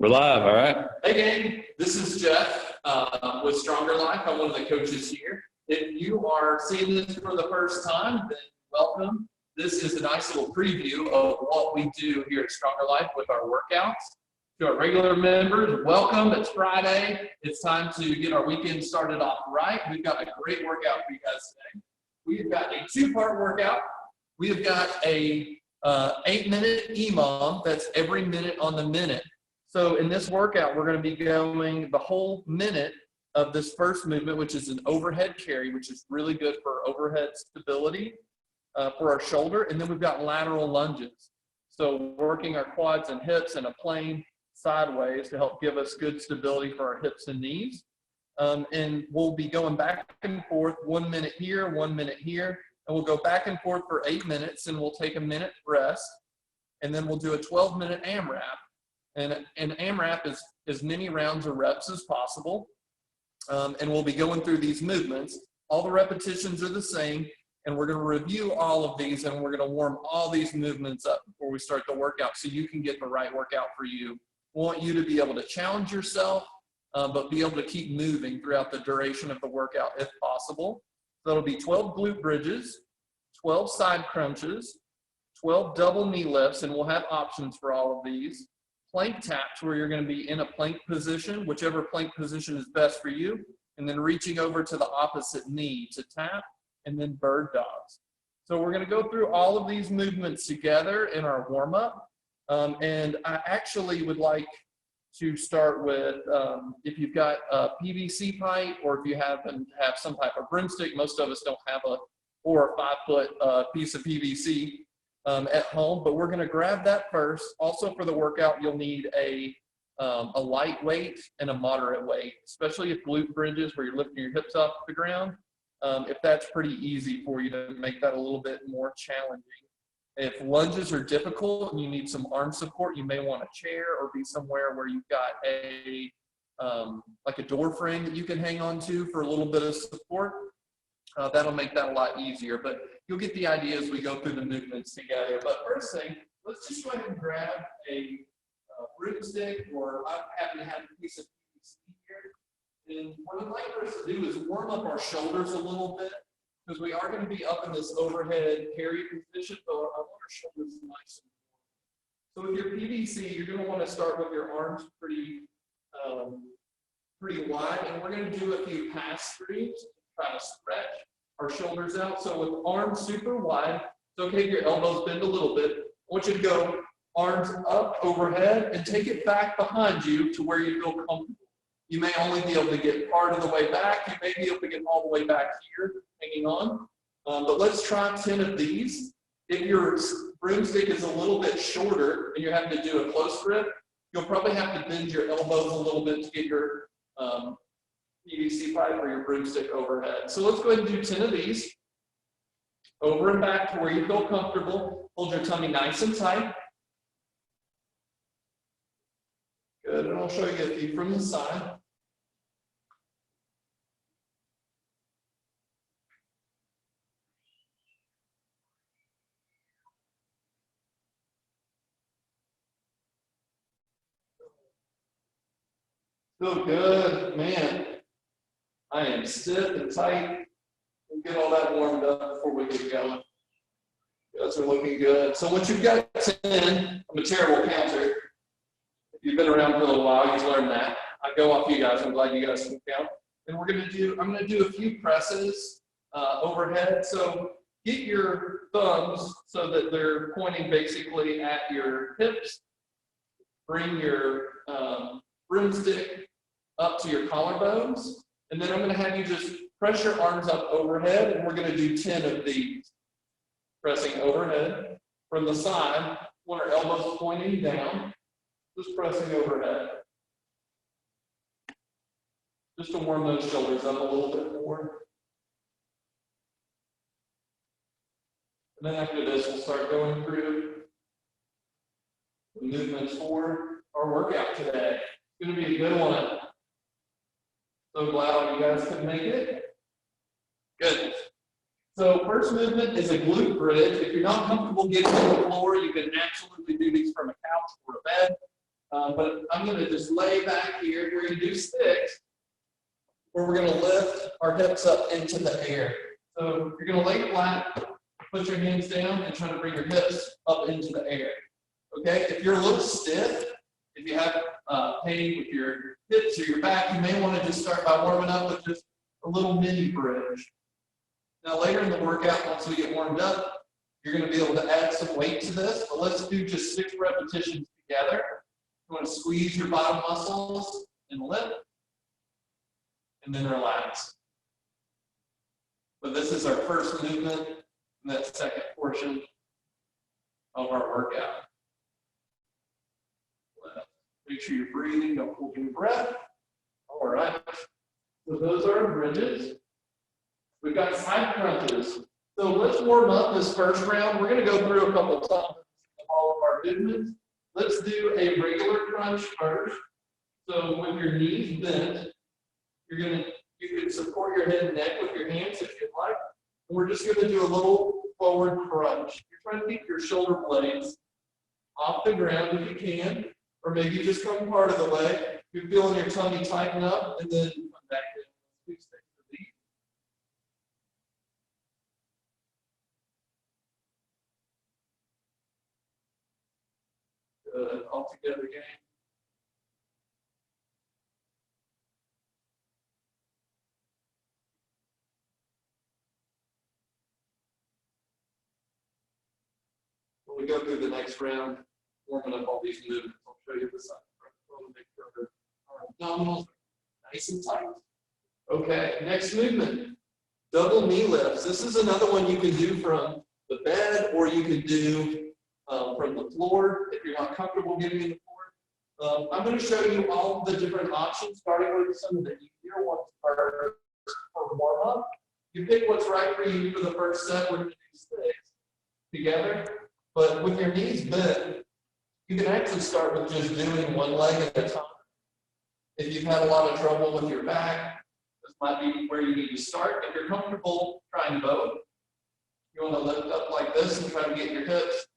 We're live, all right? Hey gang, this is Jeff with Stronger Life. I'm one of the coaches here. If you are seeing this for the first time, then welcome. This is a nice little preview of what we do here at Stronger Life with our workouts. To our regular members, welcome. It's Friday. It's time to get our weekend started off right. We've got a great workout for you guys today. We've got a two-part workout. We've got a 8-minute EMOM. That's every minute on the minute. So in this workout, we're going to be going the whole minute of this first movement, which is an overhead carry, which is really good for overhead stability for our shoulder. And then we've got lateral lunges. So working our quads and hips in a plane sideways to help give us good stability for our hips and knees. And we'll be going back and forth, 1 minute here, 1 minute here. And we'll go back and forth for 8 minutes, and we'll take a minute rest. And then we'll do a 12-minute AMRAP. And AMRAP is as many rounds or reps as possible. And we'll be going through these movements. All the repetitions are the same, and we're going to review all of these, and we're going to warm all these movements up before we start the workout so you can get the right workout for you. We want you to be able to challenge yourself, but be able to keep moving throughout the duration of the workout if possible. So it'll be 12 glute bridges, 12 side crunches, 12 double knee lifts, and we'll have options for all of these. Plank taps, where you're going to be in a plank position, whichever plank position is best for you, and then reaching over to the opposite knee to tap, and then bird dogs. So we're going to go through all of these movements together in our warm-up. And I actually would like to start with, if you've got a PVC pipe, or if you have some type of broomstick. Most of us don't have a 4 or 5 foot piece of PVC at home, but we're going to grab that first. Also for the workout, you'll need a light weight and a moderate weight, especially if glute bridges, where you're lifting your hips off the ground. If that's pretty easy for you, to make that a little bit more challenging. If lunges are difficult and you need some arm support, you may want a chair or be somewhere where you've got a like a door frame that you can hang on to for a little bit of support. That'll make that a lot easier, but you'll get the idea as we go through the movements together. But first thing, let's just go ahead and grab a broomstick, or I happen to have a piece of PVC here. And what I'd like for us to do is warm up our shoulders a little bit, because we are going to be up in this overhead carry position, so I want our shoulders nice and warm. So with your PVC, you're going to want to start with your arms pretty wide, and we're going to do a few pass-throughs. Try to stretch our shoulders out. So with arms super wide, it's okay if your elbows bend a little bit. I want you to go arms up overhead and take it back behind you to where you feel comfortable. You may only be able to get part of the way back. You may be able to get all the way back here, hanging on. But let's try 10 of these. If your broomstick is a little bit shorter and you're having to do a close grip, you'll probably have to bend your elbows a little bit to get your PVC pipe or your broomstick overhead. So let's go ahead and do 10 of these. Over and back to where you feel comfortable. Hold your tummy nice and tight. Good, and I'll show you a few from the side. Feel good, man. I am stiff and tight. We'll get all that warmed up before we get going. You guys are looking good. So once you've got 10, I'm a terrible counter. If you've been around for a little while, you've learned that. I go off you guys. I'm glad you guys can count. And I'm going to do a few presses overhead. So get your thumbs so that they're pointing basically at your hips. Bring your broomstick up to your collarbones. And then I'm going to have you just press your arms up overhead, and we're going to do 10 of these. Pressing overhead. From the side, want our elbows pointing down, just pressing overhead. Just to warm those shoulders up a little bit more. And then after this, we'll start going through the movements for our workout today. It's going to be a good one. So glad all you guys could make it. Good. So first movement is a glute bridge. If you're not comfortable getting on the floor, you can absolutely do these from a couch or a bed. But I'm going to just lay back here. We're going to do 6, where we're going to lift our hips up into the air. So you're going to lay flat, put your hands down, and try to bring your hips up into the air. Okay? If you're a little stiff, if you have pain with your hips or your back, you may want to just start by warming up with just a little mini bridge. Now later in the workout, once we get warmed up, you're going to be able to add some weight to this, but let's do just 6 repetitions together. You want to squeeze your bottom muscles and lift, and then relax. But this is our first movement in that second portion of our workout. Make sure you're breathing, don't hold your breath. All right. So those are our bridges. We've got side crunches. So let's warm up this first round. We're going to go through a couple of times of all of our movements. Let's do a regular crunch first. So with your knees bent, you can support your head and neck with your hands if you'd like. And we're just going to do a little forward crunch. You're trying to keep your shoulder blades off the ground if you can, or maybe you just come part of the way. You're feeling your tummy tighten up, and then come back in. Good. All together again. When we go through the next round, warming up all these movements, I'll show you the side. Make sure our abdominals are nice and tight. Okay, next movement, double knee lifts. This is another one you can do from the bed, or you can do from the floor if you're not comfortable getting in the floor. I'm going to show you all the different options, starting with some of the easier ones first for warm up. You pick what's right for you for the first set. We're going to do 6 together, but with your knees bent, you can actually start with just doing one leg at a time. If you've had a lot of trouble with your back, this might be where you need to start. If you're comfortable trying both, you want to lift up like this and try to get your hips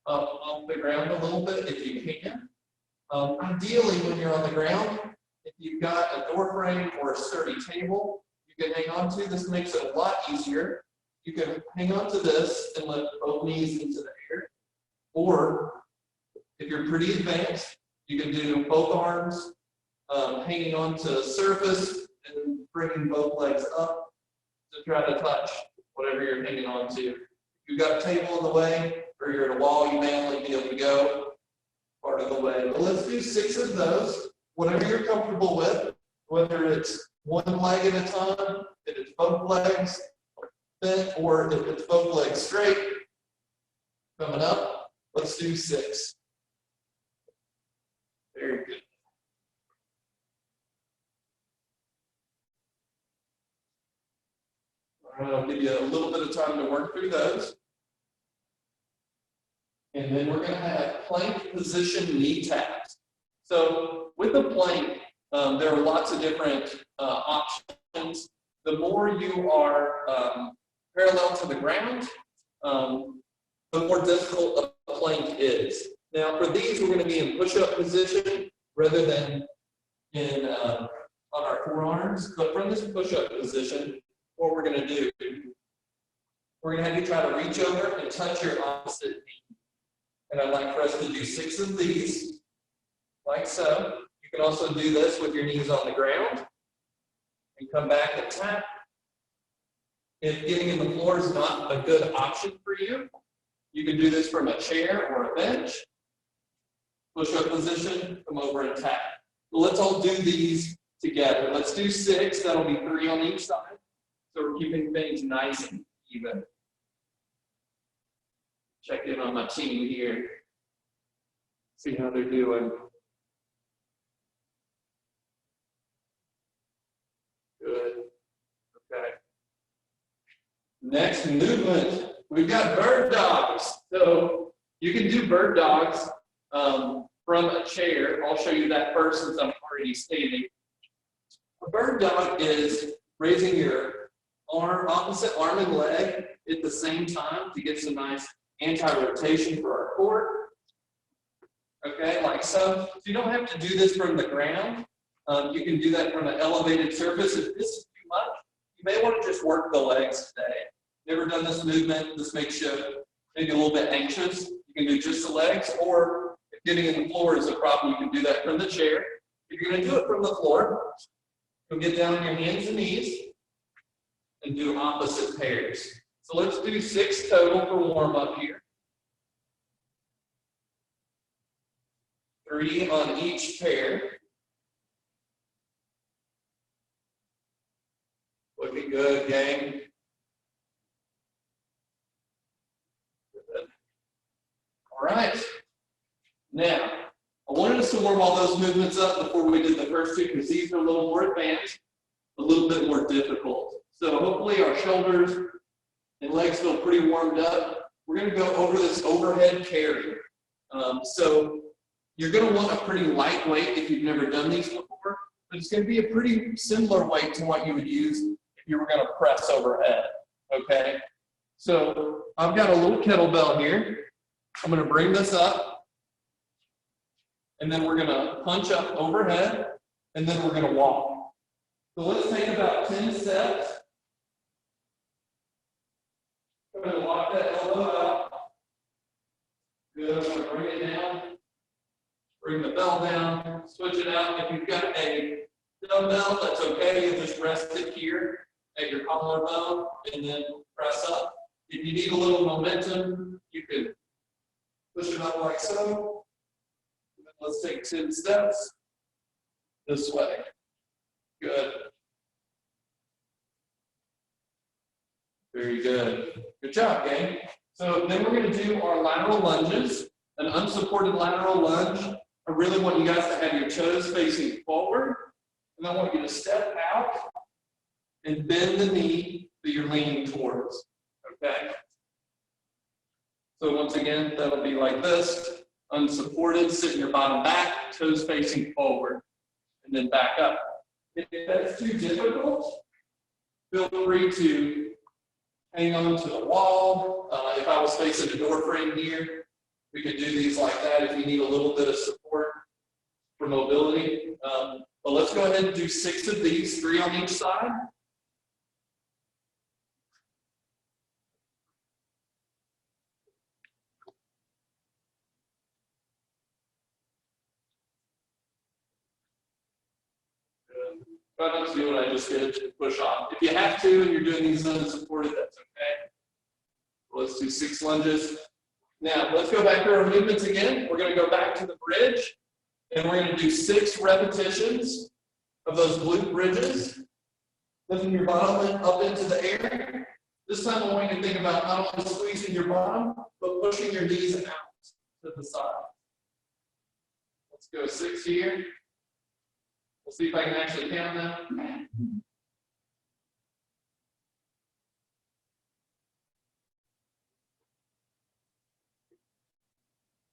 up off the ground a little bit if you can. Ideally, when you're on the ground, if you've got a door frame or a sturdy table, you can hang on to. This makes it a lot easier. You can hang on to this and lift both knees into the air. Or if you're pretty advanced, you can do both arms hanging onto the surface and bringing both legs up to try to touch whatever you're hanging on to. If you've got a table in the way or you're at a wall, you may only be able to go part of the way. But let's do 6 of those, whatever you're comfortable with, whether it's one leg at a time, if it's both legs bent, or if it's both legs straight. Coming up, let's do 6. Very good. All right, I'll give you a little bit of time to work through those. And then we're going to have plank position knee taps. So with the plank, there are lots of different options. The more you are parallel to the ground, the more difficult a plank is. Now for these, we're going to be in push-up position rather than in on our forearms. But from this push-up position, what we're going to do, we're going to have you try to reach over and touch your opposite knee. And I'd like for us to do 6 of these, like so. You can also do this with your knees on the ground and come back and tap. If getting in the floor is not a good option for you, you can do this from a chair or a bench. Push-up position, come over and tap. So let's all do these together. Let's do 6. That'll be 3 on each side. So we're keeping things nice and even. Check in on my team here. See how they're doing. Good. Okay. Next movement, we've got bird dogs. So you can do bird dogs from a chair. I'll show you that first since I'm already standing. A bird dog is raising your opposite arm and leg at the same time to get some nice anti-rotation for our core. Okay, like so. So you don't have to do this from the ground. You can do that from an elevated surface. If this is too much, you may want to just work the legs today. Never done this movement. This makes you maybe a little bit anxious. You can do just the legs, or if getting in the floor is a problem, you can do that from the chair. If you're going to do it from the floor, you'll get down on your hands and knees and do opposite pairs. So let's do 6 total for warm up here. 3 on each pair. Looking good, gang. Good. All right. Now, I wanted us to warm all those movements up before we did the first 2 because these are a little more advanced, a little bit more difficult. So hopefully our shoulders and legs feel pretty warmed up. We're going to go over this overhead carry. So you're going to want a pretty light weight if you've never done these before, but it's going to be a pretty similar weight to what you would use if you were going to press overhead, okay? So I've got a little kettlebell here. I'm going to bring this up, and then we're going to punch up overhead, and then we're going to walk. So let's take about 10 steps. I'm going to lock that elbow out. Good. I'm going to bring it down. Bring the bell down. Switch it out. If you've got a dumbbell, that's okay. You just rest it here at your collarbone and then press up. If you need a little momentum, you can push it up like so. And then let's take 10 steps this way. Good. Very good. Good job, gang. So then we're going to do our lateral lunges, an unsupported lateral lunge. I really want you guys to have your toes facing forward, and I want you to step out and bend the knee that you're leaning towards, okay? So once again, that'll be like this, unsupported, sitting your bottom back, toes facing forward, and then back up. If that's too difficult, feel free to hang on to the wall. If I was facing a door frame here, we could do these like that if you need a little bit of support for mobility. But let's go ahead and do 6 of these, 3 on each side. Try not to do what I just did, push off. If you have to and you're doing these unsupported, that's okay. Let's do 6 lunges. Now, let's go back to our movements again. We're going to go back to the bridge, and we're going to do 6 repetitions of those glute bridges. Lifting your bottom up into the air. This time I want you to think about not only squeezing your bottom, but pushing your knees out to the side. Let's go 6 here. We'll see if I can actually count now.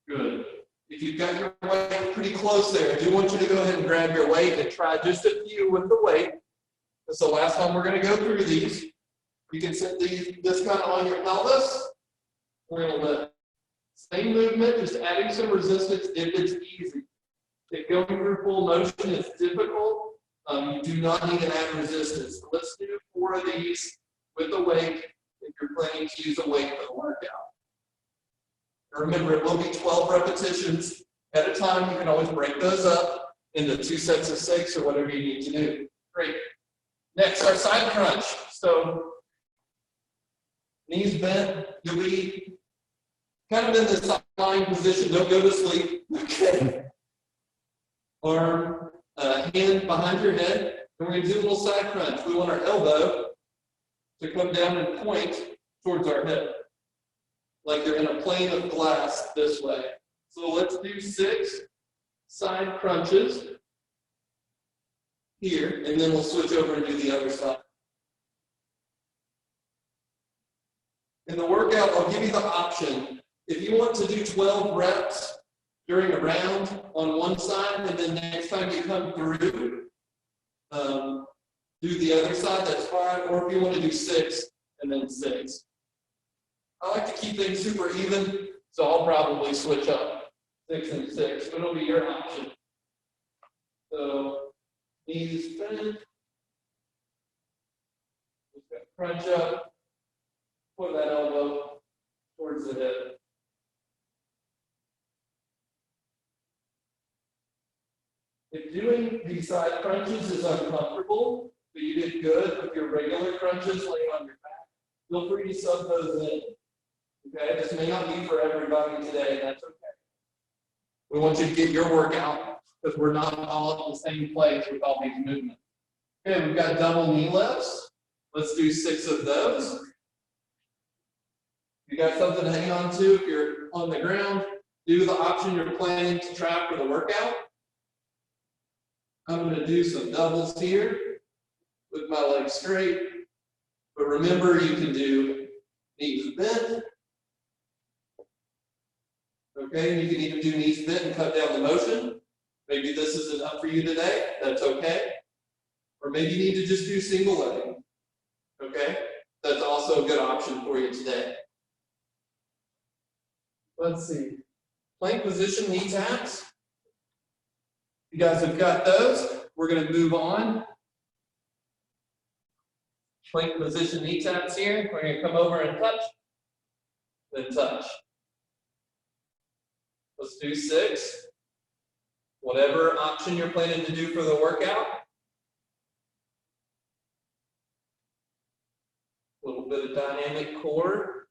Good. If you've got your weight pretty close there, I do want you to go ahead and grab your weight and try just a few with the weight. That's the last time we're going to go through these. You can set this kind of on your pelvis. We're going to lift. Same movement, just adding some resistance if it's easy. If going through full motion is difficult, you do not need to add resistance. So let's do 4 of these with the weight if you're planning to use a weight for the workout. Remember, it will be 12 repetitions at a time. You can always break those up into 2 sets of 6 or whatever you need to do. Great. Next, our side crunch. So, knees bent. You'll be kind of in this lying position. Don't go to sleep. Okay. Arm, hand behind your head. And we're going to do a little side crunch. We want our elbow to come down and point towards our hip, like they're in a plane of glass this way. So let's do 6 side crunches here, and then we'll switch over and do the other side. In the workout, I'll give you the option. If you want to do 12 reps during a round on one side, and then next time you come through, do the other side, that's fine. Or if you want to do 6 and then 6. I like to keep things super even, so I'll probably switch up 6 and 6. It'll be your option. So knees bent. Crunch up. Put that elbow towards the hip. If doing these side crunches is uncomfortable, but you did good with your regular crunches laying on your back, feel free to sub those in. Okay, this may not be for everybody today, and that's okay. We want you to get your workout because we're not all at the same place with all these movements. Okay, we've got double knee lifts. Let's do 6 of those. You got something to hang on to if you're on the ground. Do the option you're planning to try for the workout. I'm going to do some doubles here with my legs straight. But remember, you can do knees bent. Okay, and you can even do knees bent and cut down the motion. Maybe this isn't enough for you today. That's okay. Or maybe you need to just do single leg. Okay, that's also a good option for you today. Let's see. Plank position knee taps. You guys have got those. We're going to move on. Plank position knee taps here. We're going to come over and touch. Then touch. Let's do 6. Whatever option you're planning to do for the workout. A little bit of dynamic core.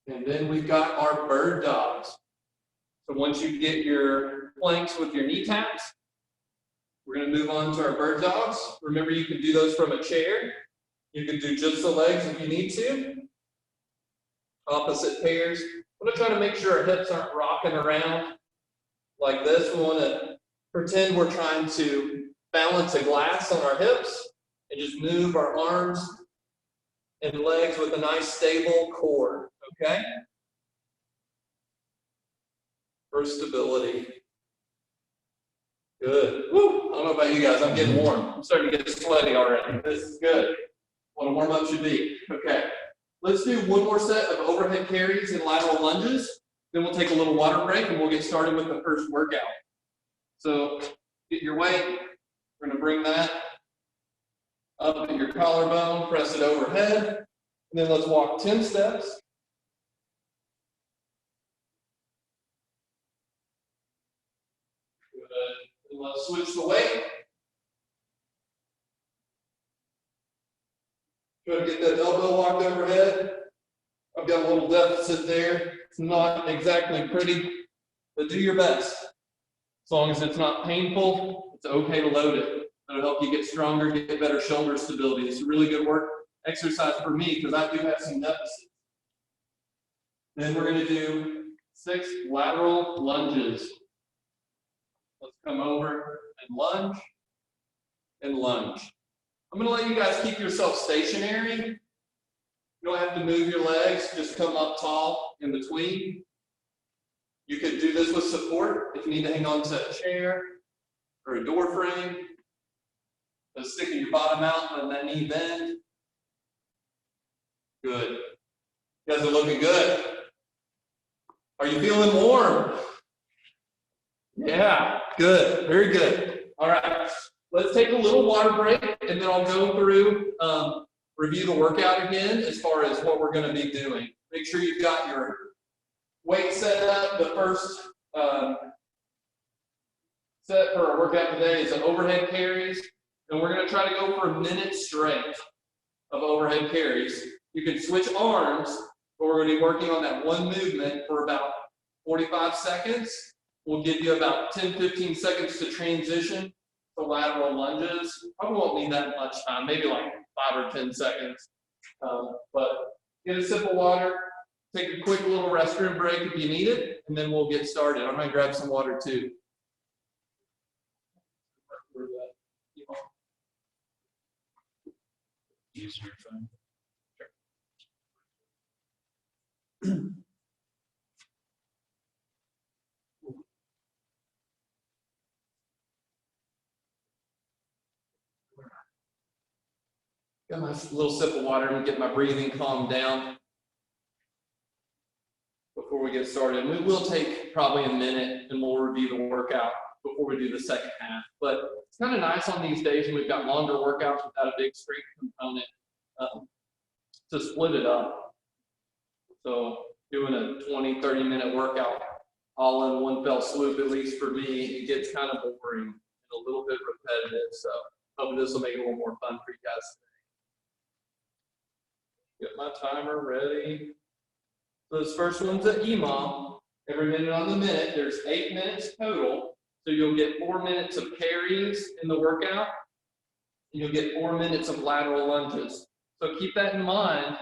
And then we've got our bird dogs. So once you get your planks with your knee taps, we're going to move on to our bird dogs. Remember, you can do those from a chair. You can do just the legs if you need to. Opposite pairs. I'm going to try to make sure our hips aren't rocking around like this. We want to pretend we're trying to balance a glass on our hips and just move our arms and legs with a nice stable core, okay? For stability. Good. Woo! I don't know about you guys, I'm getting warm. I'm starting to get sweaty already. This is good. What a warm-up should be. Okay. Let's do one more set of overhead carries and lateral lunges. Then we'll take a little water break and we'll get started with the first workout. So get your weight. We're going to bring that up at your collarbone, press it overhead, and then let's walk 10 steps. Good. And let's switch the weight. Try to get that elbow walked overhead. I've got a little deficit there. It's not exactly pretty, but do your best. As long as it's not painful, it's okay to load it. It'll help you get stronger, get better shoulder stability. It's a really good work exercise for me because I do have some deficits. Then we're going to do 6 lateral lunges. Let's come over and lunge and lunge. I'm going to let you guys keep yourself stationary. You don't have to move your legs, just come up tall in between. You could do this with support if you need to hang on to a chair or a door frame. So sticking your bottom out and that knee bend. Good. You guys are looking good. Are you feeling warm? Yeah, good, very good. All right, let's take a little water break and then I'll go through, review the workout again as far as what we're going to be doing. Make sure you've got your weight set up. The first set for our workout today is an overhead carries. And we're going to try to go for a minute straight of overhead carries. You can switch arms, but we're going to be working on that one movement for about 45 seconds. We'll give you about 10-15 seconds to transition to lateral lunges. Probably won't need that much time, maybe like 5 or 10 seconds. But get a sip of water, take a quick little restroom break if you need it, and then we'll get started. I'm going to grab some water too. Use your phone. Sure. Got my little sip of water and get my breathing calmed down before we get started. We will take probably a minute and we'll review the workout before we do the second half. But it's kind of nice on these days when we've got longer workouts without a big strength component to split it up. So doing a 20, 30-minute workout all in one fell swoop, at least for me, it gets kind of boring and a little bit repetitive. So hopefully this will make it a little more fun for you guys today. Get my timer ready. So this first one's an EMOM. Every minute on the minute, there's 8 minutes total. So you'll get 4 minutes of carries in the workout. And you'll get 4 minutes of lateral lunges. So keep that in mind,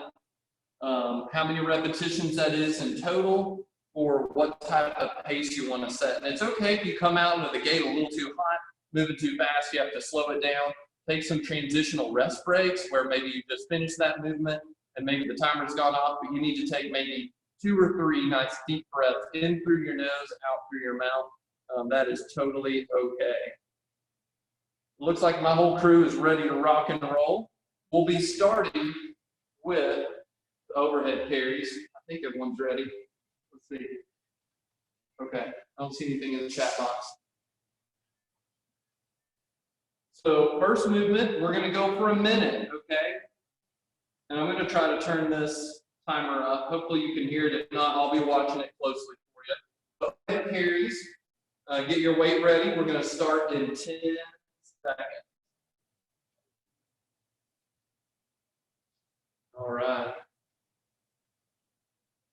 how many repetitions that is in total, or what type of pace you want to set. And it's okay if you come out of the gate a little too hot, moving too fast, you have to slow it down. Take some transitional rest breaks where maybe you just finished that movement and maybe the timer's gone off, but you need to take maybe 2 or 3 nice deep breaths in through your nose, out through your mouth. That is totally okay. Looks like my whole crew is ready to rock and roll. We'll be starting with the overhead carries. I think everyone's ready. Let's see. Okay, I don't see anything in the chat box. So first movement, we're going to go for a minute, okay? And I'm going to try to turn this timer up. Hopefully you can hear it. If not, I'll be watching it closely for you. But overhead carries, get your weight ready. We're going to start in 10 seconds. All right.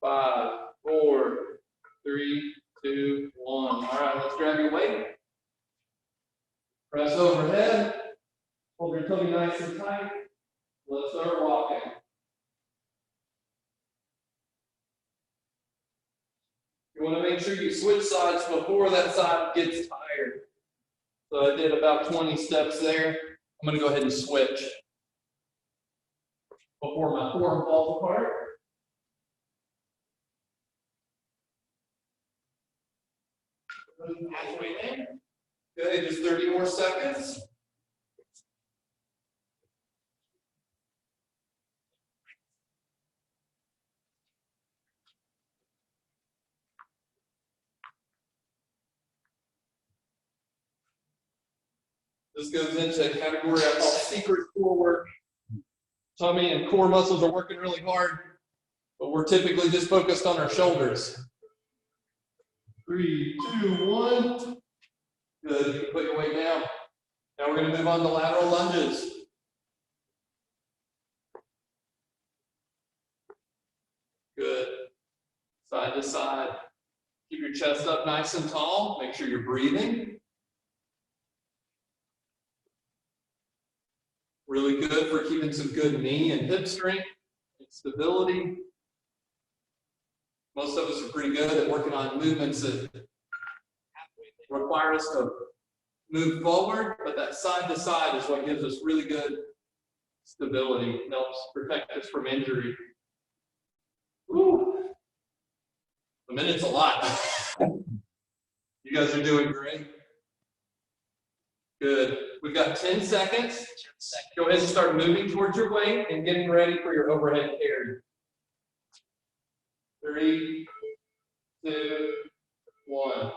5, 4, 3, 2, 1. All right, let's grab your weight. Press overhead. Hold your tummy nice and tight. Let's start walking. You want to make sure you switch sides before that side gets tired. So I did about 20 steps there. I'm going to go ahead and switch before my forearm falls apart. Halfway there. Okay, just 30 more seconds. This goes into a category I call secret core work. Tummy and core muscles are working really hard, but we're typically just focused on our shoulders. 3, 2, 1. Good, you can put your weight down. Now we're going to move on to lateral lunges. Good. Side to side. Keep your chest up nice and tall. Make sure you're breathing. Really good for keeping some good knee and hip strength and stability. Most of us are pretty good at working on movements that require us to move forward, but that side to side is what gives us really good stability. It helps protect us from injury. Woo! A minute's a lot. You guys are doing great. Good. We've got 10 seconds. Go ahead and start moving towards your weight and getting ready for your overhead carry. 3, 2, 1.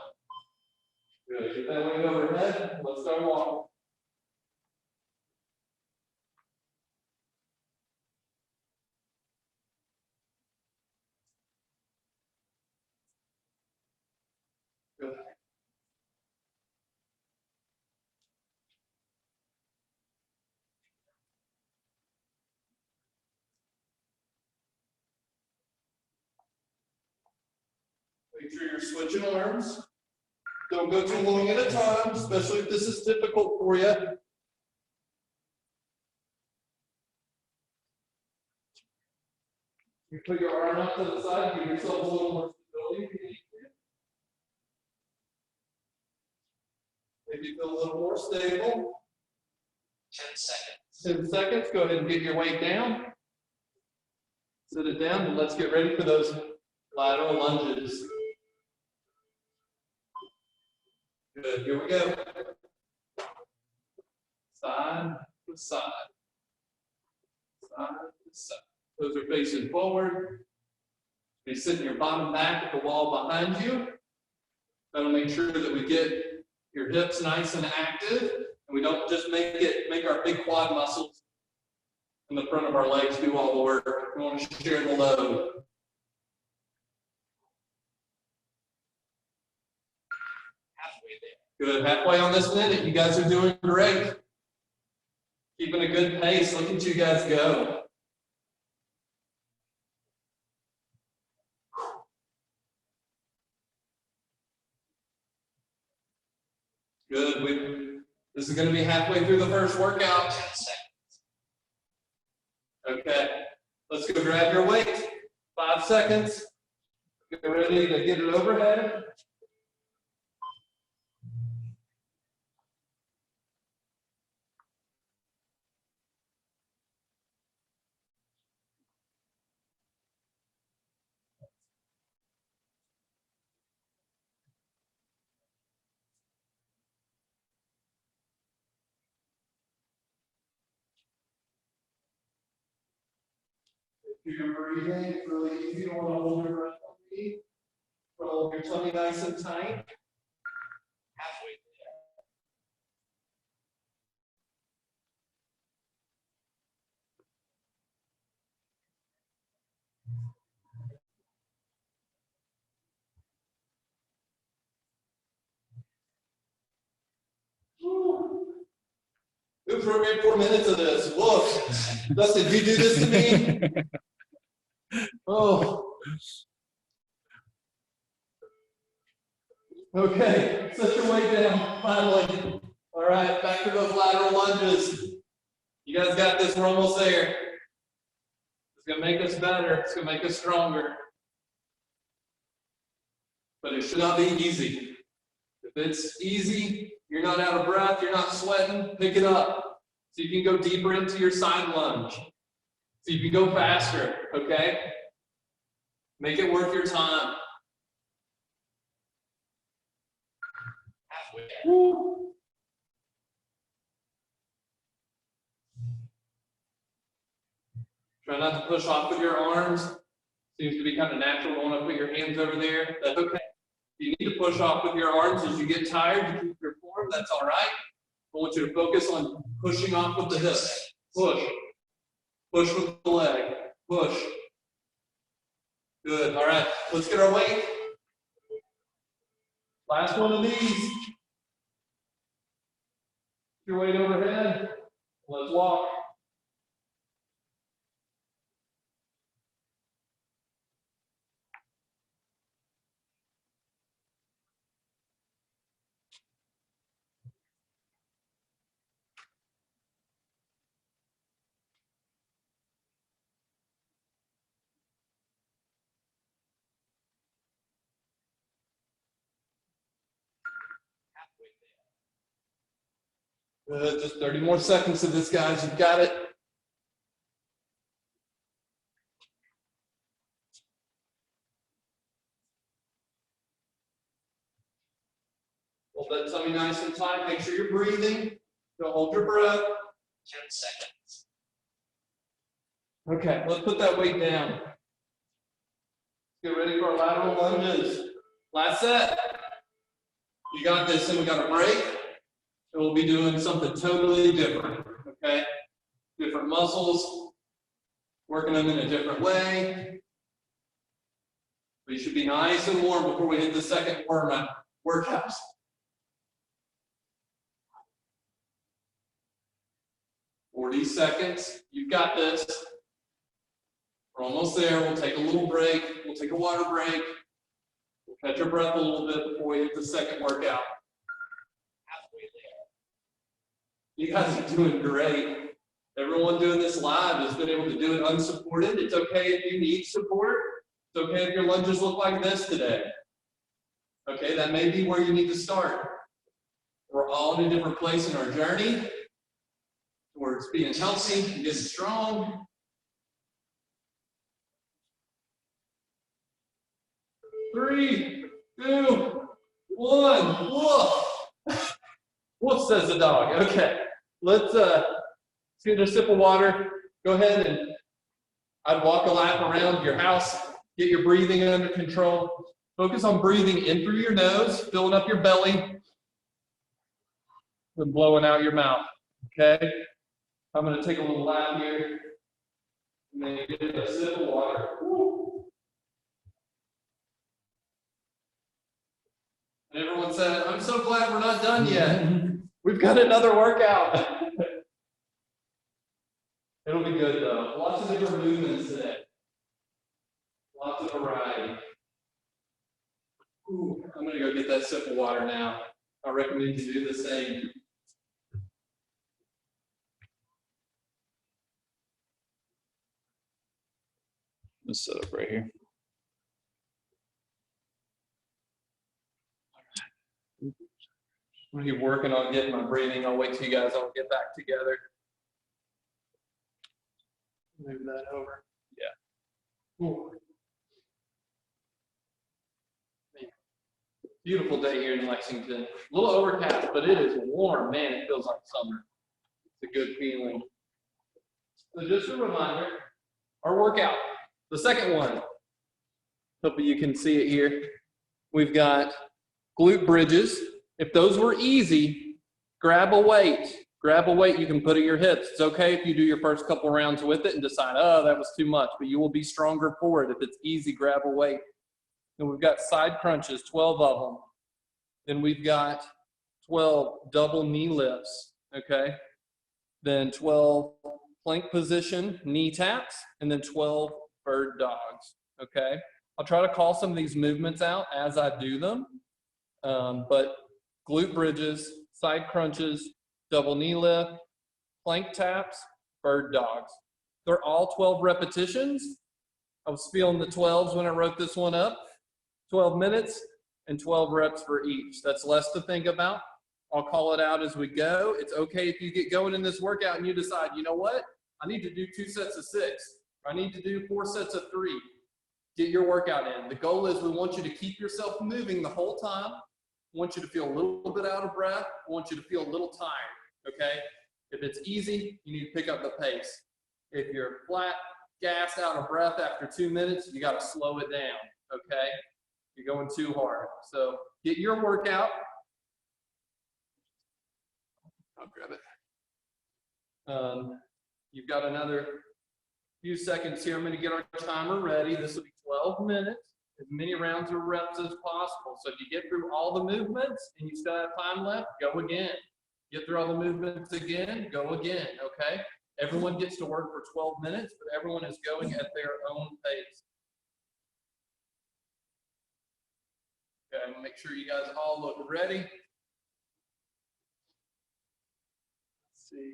Good. Get that weight overhead. Let's start walking. Good. Make sure you're switching arms. Don't go too long at a time, especially if this is difficult for you. You put your arm out to the side, give yourself a little more stability if you need to. Maybe feel a little more stable. 10 seconds. 10 seconds. Go ahead and get your weight down. Sit it down, and let's get ready for those lateral lunges. Good. Here we go. Side to side. Side to side. Those are facing forward. Be sitting your bottom back at the wall behind you. That'll make sure that we get your hips nice and active, and we don't just make our big quad muscles in the front of our legs do all the work. We want to share the load. Good, halfway on this minute. You guys are doing great. Keeping a good pace. Look at you guys go. Good. This is going to be halfway through the first workout. 10 seconds. Okay. Let's go grab your weight. 5 seconds. Get ready to get it overhead. If you're breathing, it's really easy. You don't want to hold your breath on me. Hold your tummy nice and tight. Halfway Good for 4 minutes of this. Whoa. Dustin, did you do this to me? Oh. Okay, set your weight down, finally. All right, back to those lateral lunges. You guys got this, we're almost there. It's gonna make us better, it's gonna make us stronger. But it should not be easy. If it's easy, you're not out of breath, you're not sweating, pick it up. So you can go deeper into your side lunge. So you can go faster, okay? Make it worth your time. Halfway there. Woo. Try not to push off with your arms. Seems to be kind of natural. Don't want to put your hands over there. That's okay. You need to push off with your arms as you get tired to keep your form. That's all right. I want you to focus on pushing off with the hips. Push. Push with the leg. Push. Good. All right. Let's get our weight. Last one of these. Get your weight overhead. Let's walk. Good. Just 30 more seconds of this, guys. You've got it. Hold that tummy nice and tight. Make sure you're breathing. Don't hold your breath. 10 seconds. Okay, let's put that weight down. Get ready for our lateral lunges. Last set. You got this, and we got a break. And we'll be doing something totally different, okay? Different muscles, working them in a different way. We should be nice and warm before we hit the second workout. 40 seconds. You've got this. We're almost there. We'll take a little break. We'll take a water break. We'll catch our breath a little bit before we hit the second workout. You guys are doing great. Everyone doing this live has been able to do it unsupported. It's okay if you need support. It's okay if your lunges look like this today. Okay, that may be where you need to start. We're all in a different place in our journey towards being healthy and getting strong. Three, two, one. Whoa. Whoop, says the dog. Okay. Let's get a sip of water. Go ahead and I'd walk a lap around your house. Get your breathing under control. Focus on breathing in through your nose, filling up your belly, then blowing out your mouth, okay? I'm going to take a little lap here, and then get a sip of water. Woo. And everyone said, I'm so glad we're not done yet. We've got another workout. It'll be good, though. Lots of different movements today. Lots of variety. Ooh, I'm going to go get that sip of water now. I recommend you do the same. Let's set up right here. I'm going to keep working on getting my breathing. I'll wait till you guys all get back together. Move that over. Yeah. Ooh. Beautiful day here in Lexington. A little overcast, but it is warm. Man, it feels like summer. It's a good feeling. So just a reminder, our workout, the second one. Hopefully you can see it here. We've got glute bridges. If those were easy, grab a weight. Grab a weight you can put at your hips. It's okay if you do your first couple rounds with it and decide, oh, that was too much, but you will be stronger for it. If it's easy, grab a weight. Then we've got side crunches, 12 of them. Then we've got 12 double knee lifts, okay? Then 12 plank position, knee taps, and then 12 bird dogs, okay? I'll try to call some of these movements out as I do them, but glute bridges, side crunches, double knee lift, plank taps, bird dogs. They're all 12 repetitions. I was feeling the 12s when I wrote this one up. 12 minutes and 12 reps for each. That's less to think about. I'll call it out as we go. It's okay if you get going in this workout and you decide, you know what? I need to do 2 sets of 6. I need to do 4 sets of 3. Get your workout in. The goal is we want you to keep yourself moving the whole time. We want you to feel a little bit out of breath. We want you to feel a little tired, okay? If it's easy, you need to pick up the pace. If you're flat, gassed, out of breath after 2 minutes, you got to slow it down, okay? You're going too hard. So get your workout. I'll grab it. You've got another few seconds here. I'm going to get our timer ready. This will be 12 minutes, as many rounds or reps as possible. So if you get through all the movements and you still have time left, go again. Get through all the movements again, go again, okay? Everyone gets to work for 12 minutes, but everyone is going at their own pace. Okay, I'm gonna make sure you guys all look ready. Let's see.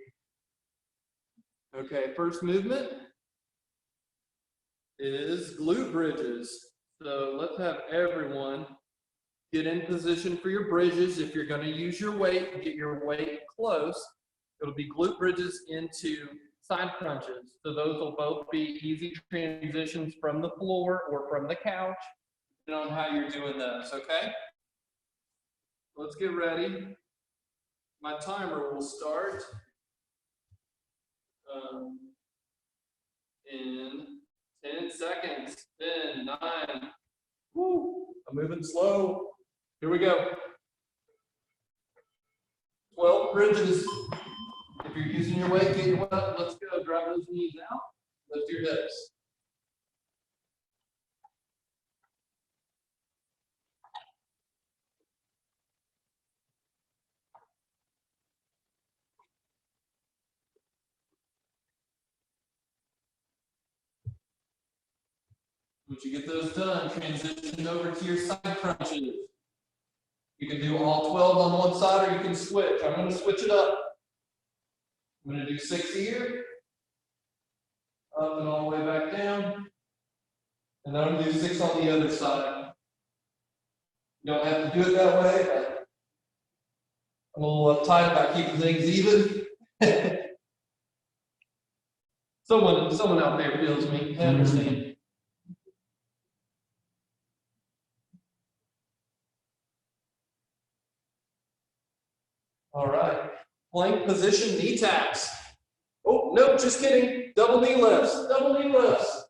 Okay, first movement is glute bridges. So let's have everyone get in position for your bridges. If you're gonna use your weight, get your weight close. It'll be glute bridges into side crunches. So those will both be easy transitions from the floor or from the couch, depending on how you're doing those, okay? Let's get ready. My timer will start in 10 seconds. 10, 9. Woo, I'm moving slow. Here we go. 12 bridges. If you're using your weight, get your weight up. Let's go. Drop those knees out. Lift your hips. Once you get those done, transition over to your side crunches. You can do all 12 on one side, or you can switch. I'm going to switch it up. I'm going to do 6 here, up and all the way back down, and then I'm going to do 6 on the other side. You don't have to do it that way, but I'm a little uptight about keeping things even. someone out there feels me. I understand. All right, plank position, knee taps. Oh, no, just kidding. Double knee lifts, double knee lifts.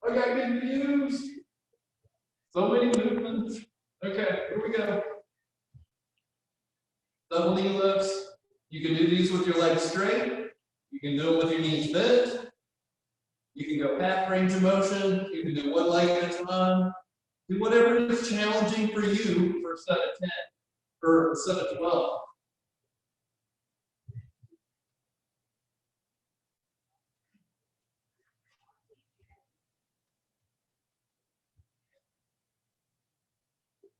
Okay, got good views. So many movements. Okay, here we go. Double knee lifts. You can do these with your legs straight. You can do them with your knees bent. You can go half range of motion. You can do one leg at a time. Do whatever is challenging for you for a set of 10 or a set of 12.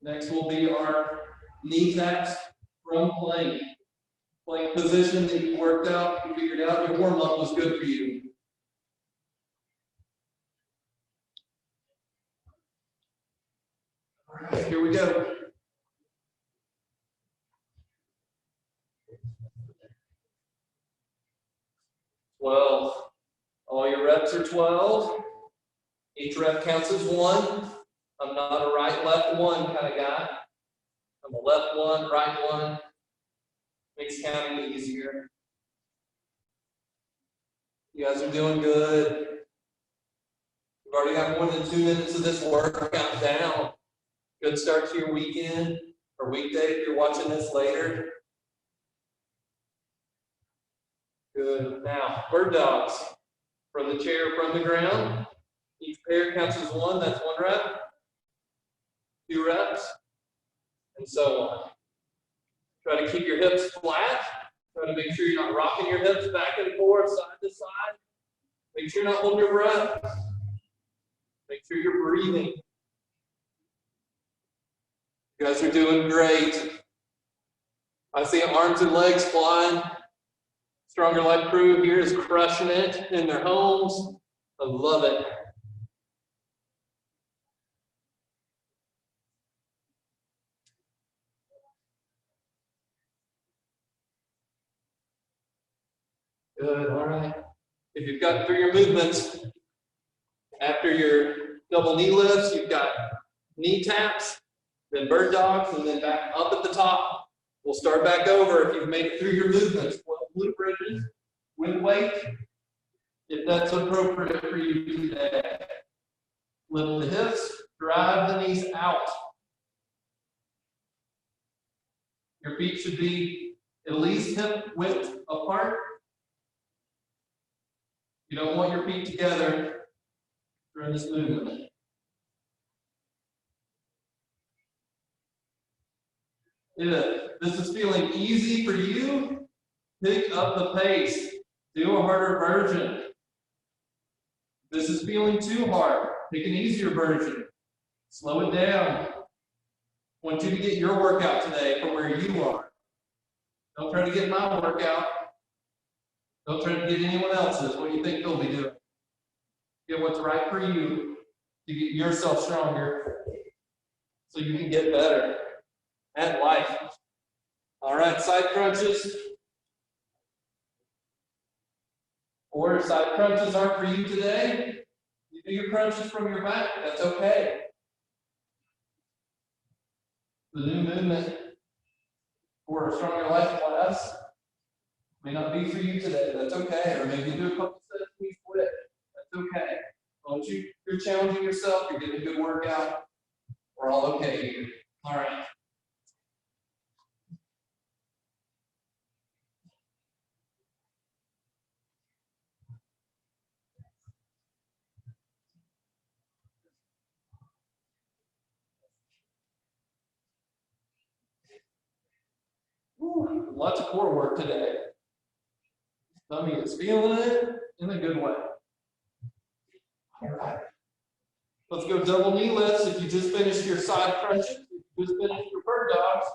Next will be our knee taps from plank. Plank position that you worked out, you figured out your warm-up was good for you. All right, here we go. All your reps are 12. Each rep counts as one. I'm not a right, left, one kind of guy. I'm a left one, right one. Makes counting easier. You guys are doing good. You've already got more than 2 minutes of this workout down. Good start to your weekend or weekday if you're watching this later. Good. Now, bird dogs. From the chair, from the ground. Each pair counts as one. That's 1 rep. 2 reps. And so on. Try to keep your hips flat. Try to make sure you're not rocking your hips back and forth, side to side. Make sure you're not holding your breath. Make sure you're breathing. You guys are doing great. I see arms and legs flying. Stronger Life crew here is crushing it in their homes. I love it. Good, all right. If you've gotten through your movements, after your double knee lifts, you've got knee taps, then bird dogs, and then back up at the top. We'll start back over if you've made it through your movements. 12 glute bridges with weight, if that's appropriate for you today. Lift the hips, drive the knees out. Your feet should be at least hip width apart. You don't want your feet together during this movement. If this is feeling easy for you, pick up the pace. Do a harder version. If this is feeling too hard, pick an easier version. Slow it down. I want you to get your workout today from where you are. Don't try to get my workout. Don't try to get anyone else's. What do you think they'll be doing? Get what's right for you to get yourself stronger so you can get better at life. All right, side crunches. Or if side crunches aren't for you today, you do your crunches from your back. That's okay. The new movement for a Stronger Life class may not be for you today. That's okay. Or maybe do a couple sets and you quit. That's okay. As long as you're challenging yourself, you're getting a good workout, we're all okay here. All right. Whew, lots of core work today. Tummy is feeling it in a good way. All right. Let's go double knee lifts. If you just finished your side crunches, if you just finished your bird dogs,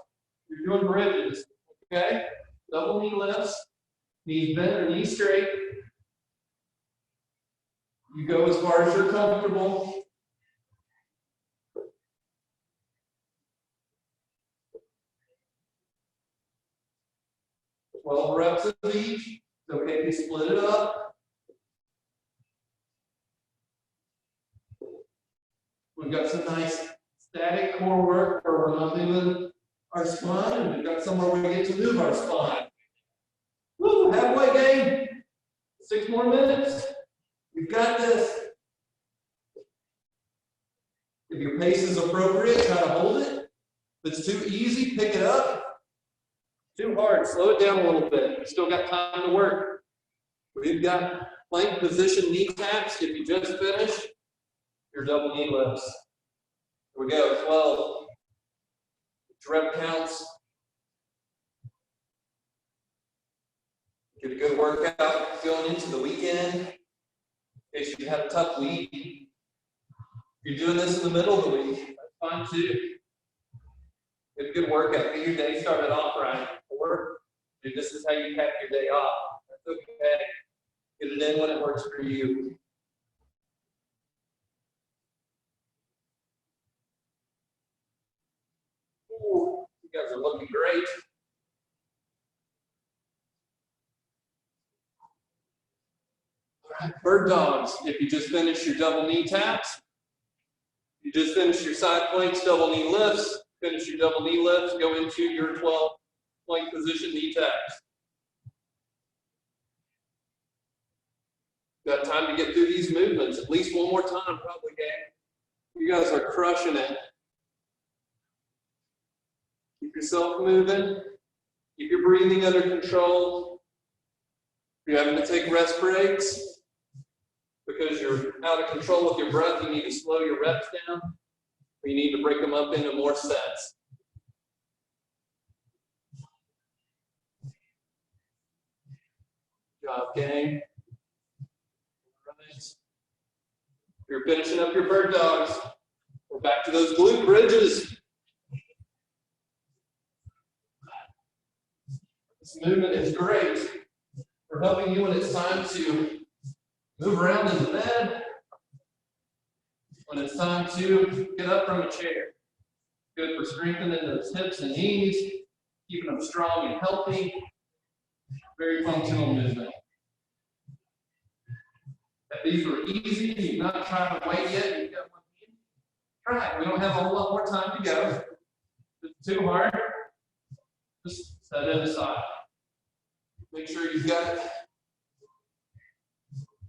you're doing bridges. Okay? Double knee lifts, knees bent or knees straight. You go as far as you're comfortable. Twelve reps of each. It's okay if you split it up. We've got some nice static core work where we're not doing our spine, and we've got somewhere we get to move our spine. Woo, halfway gain. 6 more minutes. We've got this. If your pace is appropriate, try to hold it. If it's too easy, pick it up. Too hard, slow it down a little bit. You still got time to work. We've got plank position knee taps. If you just finished your double knee lifts. Here we go, 12. Rep counts. Get a good workout going into the weekend. In case you had a tough week. If you're doing this in the middle of the week, that's fine too. Get a good workout. Get your day started off right. Or maybe this is how you cap your day off. That's okay. Get it in when it works for you. Ooh, you guys are looking great. All right, bird dogs. If you just finished your double knee taps, you just finished your side planks, double knee lifts, finish your double knee lifts, go into your 12 plank position knee taps. Got time to get through these movements at least one more time, probably, gang. You guys are crushing it. Keep yourself moving. Keep your breathing under control. If you're having to take rest breaks because you're out of control with your breath, you need to slow your reps down. Or you need to break them up into more sets. Good job, gang. You're finishing up your bird dogs. We're back to those glute bridges. This movement is great for helping you when it's time to move around in the bed, when it's time to get up from a chair. Good for strengthening those hips and knees, keeping them strong and healthy. Very functional movement. If these were easy, you're not trying to wait yet, you've got one hand, try it. We don't have a whole lot more time to go. If it's too hard, just set it aside. Make sure you've got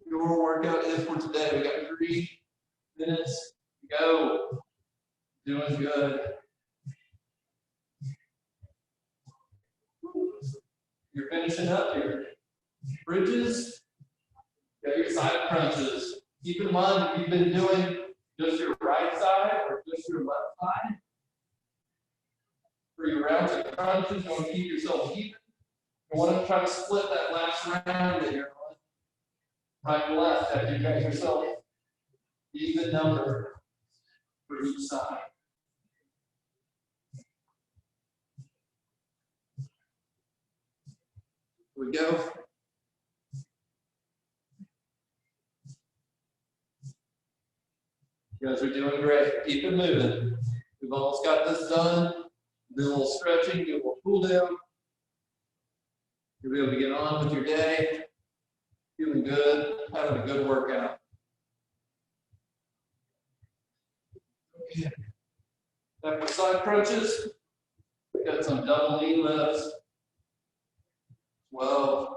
your workout in for today. We got 3 minutes to go. Doing good. You're finishing up your bridges. Got your side crunches. Keep in mind if you've been doing just your right side or just your left side. For your rounds of crunches, you want to keep yourself even. You want to try to split that last round that you're on. Right and left after you got yourself even number for each side. Here we go. You guys are doing great. Keep it moving. We've almost got this done. Do a little stretching, do a little cool down. You'll be able to get on with your day. Feeling good, having a good workout. Okay. After side crunches, we got some double knee lifts. 12.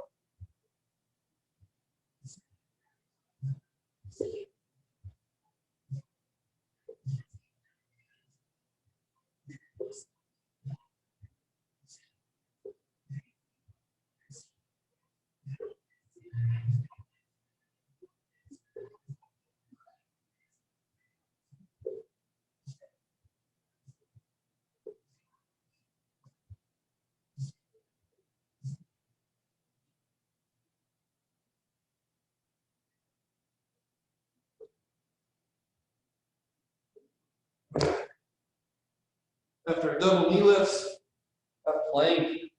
After double knee lifts, plank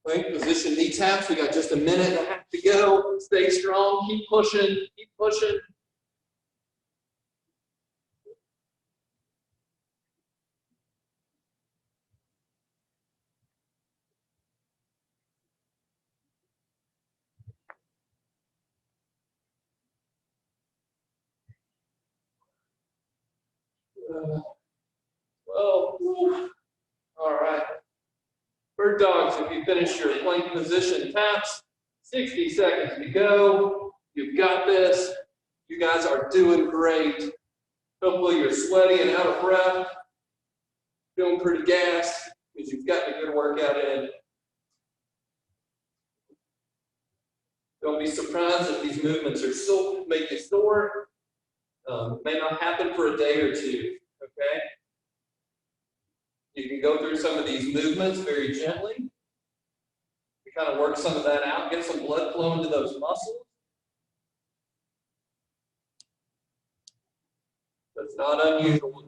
position knee taps. We got just a minute and a half to go. Stay strong, keep pushing, keep pushing. All right. Bird dogs, if you finish your plank position taps, 60 seconds to go. You've got this. You guys are doing great. Hopefully you're sweaty and out of breath, feeling pretty gassed because you've gotten a good workout in. Don't be surprised if these movements are still make you sore. May not happen for a day or two, okay? You can go through some of these movements very gently. You kind of work some of that out, get some blood flow into those muscles. That's not unusual.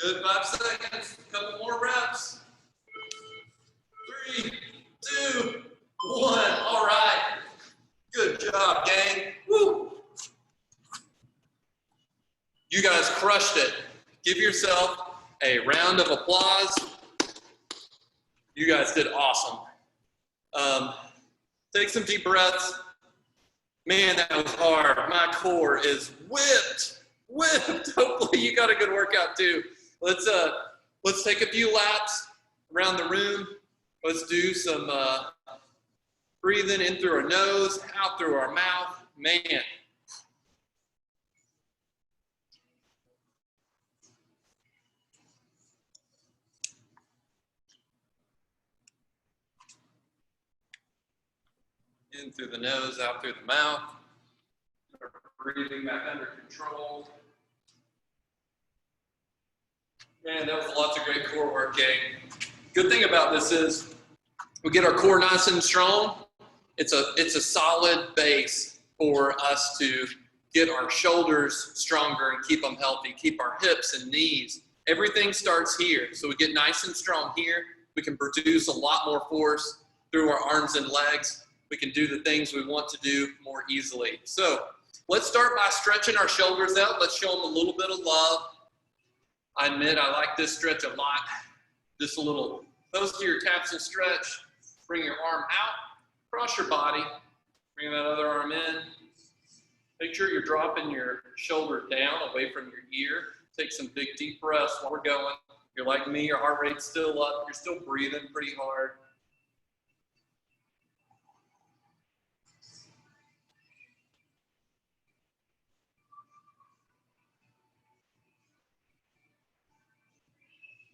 Good, 5 seconds, a couple more reps. 3, 2, 1, all right. Good job, gang. Woo. You guys crushed it. Give yourself a round of applause. You guys did awesome. Take some deep breaths. Man, that was hard. My core is whipped. Hopefully you got a good workout too. Let's take a few laps around the room. Let's do some breathing in through our nose, out through our mouth. Man. In through the nose, out through the mouth. Breathing back under control. Man, that was lots of great core work, gang. Good thing about this is we get our core nice and strong. It's a solid base for us to get our shoulders stronger and keep them healthy, keep our hips and knees. Everything starts here. So we get nice and strong here. We can produce a lot more force through our arms and legs. We can do the things we want to do more easily. So let's start by stretching our shoulders out. Let's show them a little bit of love. I admit I like this stretch a lot. Just a little close to your capsule stretch. Bring your arm out, cross your body. Bring that other arm in. Make sure you're dropping your shoulder down away from your ear. Take some big deep breaths while we're going. If you're like me, your heart rate's still up. You're still breathing pretty hard.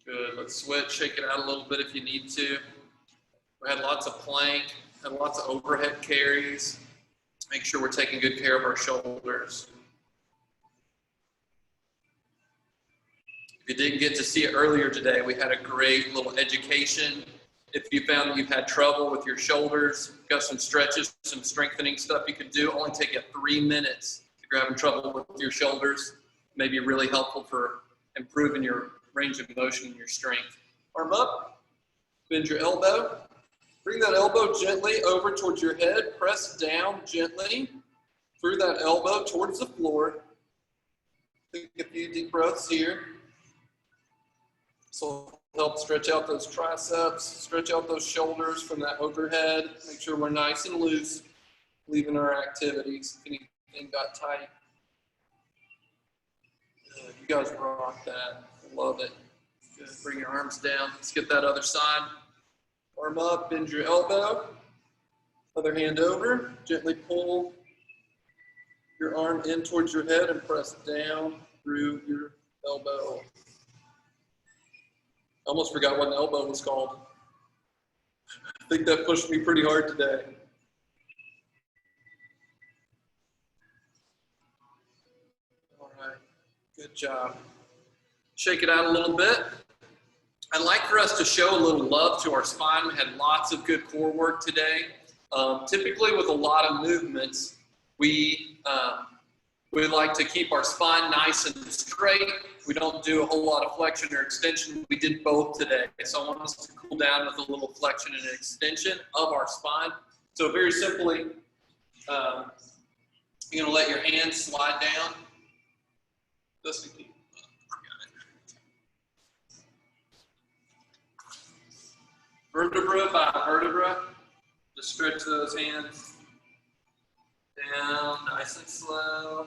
Good, let's switch, shake it out a little bit if you need to. We had lots of plank, had lots of overhead carries. Make sure we're taking good care of our shoulders. If you didn't get to see it earlier today, we had a great little education. If you found that you've had trouble with your shoulders, got some stretches, some strengthening stuff you can do. Only take you 3 minutes if you're having trouble with your shoulders. Maybe really helpful for improving your range of motion and your strength. Arm up, bend your elbow. Bring that elbow gently over towards your head. Press down gently through that elbow towards the floor. Take a few deep breaths here. So help stretch out those triceps, stretch out those shoulders from that overhead. Make sure we're nice and loose, leaving our activities. If anything got tight. Good. You guys rock that. Love it. Good. Bring your arms down. Let's get that other side. Arm up, bend your elbow. Other hand over. Gently pull your arm in towards your head and press down through your elbow. Almost forgot what an elbow was called. I think that pushed me pretty hard today. All right, good job. Shake it out a little bit. I'd like for us to show a little love to our spine. We had lots of good core work today. Typically with a lot of movements, we like to keep our spine nice and straight. We don't do a whole lot of flexion or extension. We did both today. So I want us to cool down with a little flexion and extension of our spine. So very simply, you're gonna let your hands slide down. Just to keep, vertebra by vertebra. Just stretch those hands down nice and slow.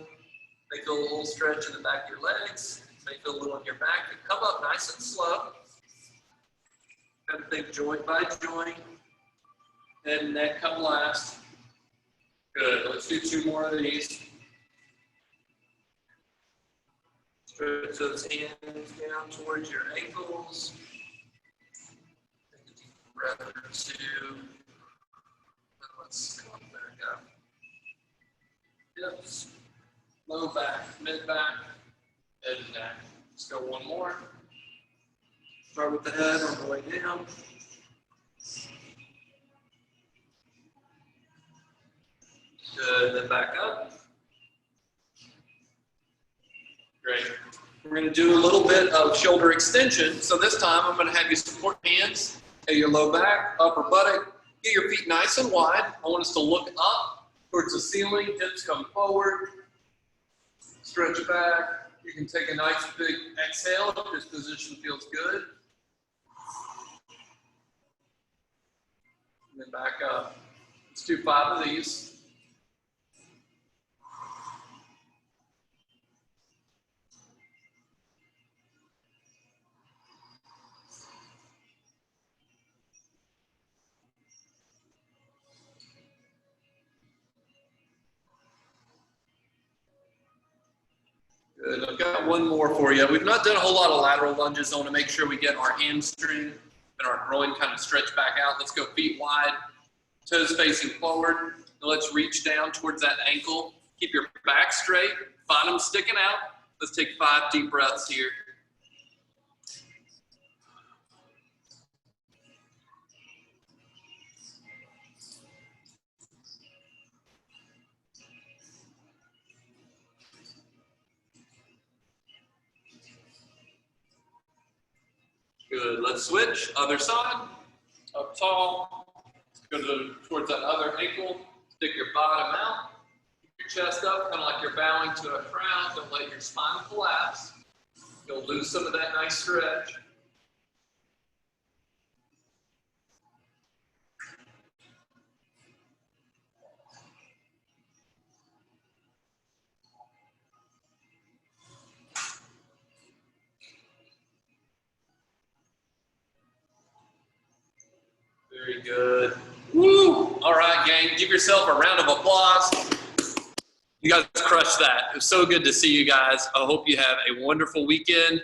Make a little stretch in the back of your legs. May feel a little in your back. You come up nice and slow. Kind of think joint by joint. Head and neck come last. Good. Let's do 2 more of these. Stretch those hands down towards your ankles. Take a deep breath or 2. And let's come back up. Hips, low back, mid back, head and neck. Let's go 1 more. Start with the head on the way down. Good, then back up. Great. We're going to do a little bit of shoulder extension. So this time I'm going to have you support hands at your low back, upper buttock. Get your feet nice and wide. I want us to look up towards the ceiling. Hips come forward. Stretch back. You can take a nice big exhale if this position feels good. And then back up. Let's do 5 of these. Good. I've got 1 more for you. We've not done a whole lot of lateral lunges. I want to make sure we get our hamstring and our groin kind of stretched back out. Let's go feet wide, toes facing forward. And let's reach down towards that ankle. Keep your back straight. Find them sticking out. Let's take 5 deep breaths here. Good. Let's switch. Other side. Up tall. Go towards that other ankle. Stick your bottom out. Keep your chest up, kind of like you're bowing to a crown. Don't let your spine collapse. You'll lose some of that nice stretch. Very good. Woo! All right, gang, give yourself a round of applause. You guys crushed that. It was so good to see you guys. I hope you have a wonderful weekend.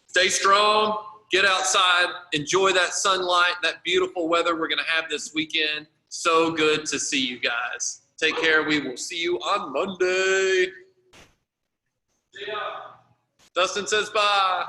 Stay strong, get outside, enjoy that sunlight, that beautiful weather we're going to have this weekend. So good to see you guys. Take care. We will see you on Monday. See ya. Dustin says bye.